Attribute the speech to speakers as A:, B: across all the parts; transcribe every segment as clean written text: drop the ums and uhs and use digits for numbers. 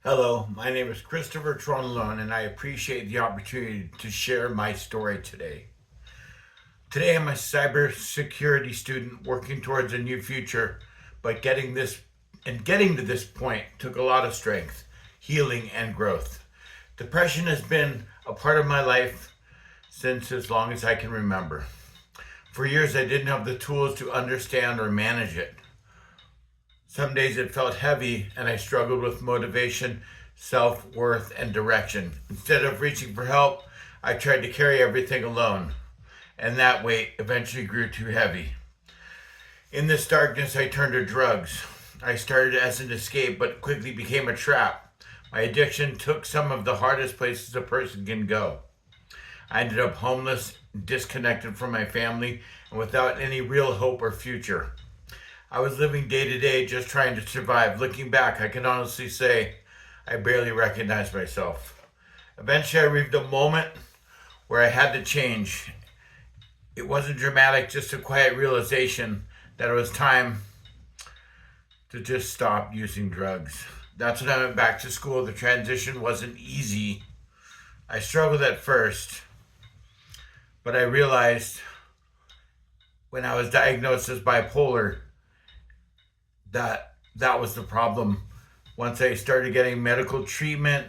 A: Hello, my name is Christopher Tronolone, and I appreciate the opportunity to share my story today. Today, I'm a cybersecurity student working towards a new future, but getting to this point took a lot of strength, healing, and growth. Depression has been a part of my life since as long as I can remember. For years, I didn't have the tools to understand or manage it. Some days it felt heavy and I struggled with motivation, self worth, and direction. Instead of reaching for help, I tried to carry everything alone, and that weight eventually grew too heavy. In this darkness, I turned to drugs. I started as an escape but quickly became a trap. My addiction took some of the hardest places a person can go. I ended up homeless, disconnected from my family, and without any real hope or future. I was living day to day just trying to survive. Looking back, I can honestly say I barely recognized myself. Eventually, I reached a moment where I had to change. It wasn't dramatic, just a quiet realization that it was time to just stop using drugs. That's when I went back to school. The transition wasn't easy. I struggled at first, but I realized when I was diagnosed as bipolar that was the problem. Once I started getting medical treatment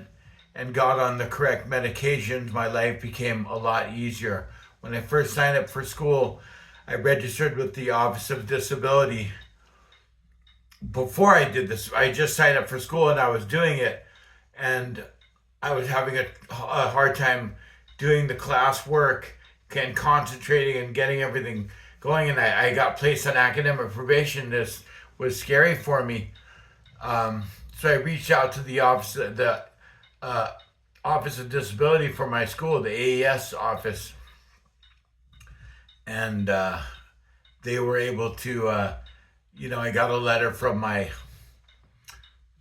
A: and got on the correct medications, my life became a lot easier. When I first signed up for school, I registered with the Office of Disability. Before I did this, I just signed up for school and I was doing it, and I was having a hard time doing the class work and concentrating and getting everything going, and I got placed on academic probation. This was scary for me. So I reached out to the Office of Disability for my school, the AES office, and they were able to, I got a letter from my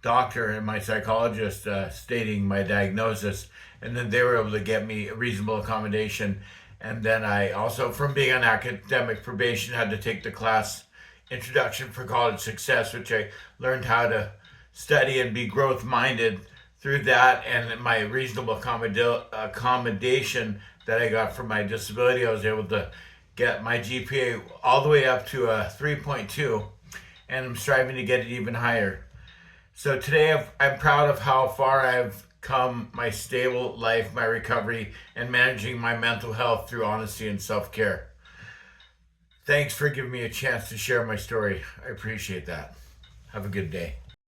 A: doctor and my psychologist stating my diagnosis, and then they were able to get me a reasonable accommodation. And then I also, from being on academic probation, had to take the class Introduction for College Success, which I learned how to study and be growth minded through that, and my reasonable accommodation that I got from my disability. I was able to get my GPA all the way up to a 3.2, and I'm striving to get it even higher. So today I'm proud of how far I've come, my stable life, my recovery, and managing my mental health through honesty and self-care. Thanks for giving me a chance to share my story. I appreciate that. Have a good day.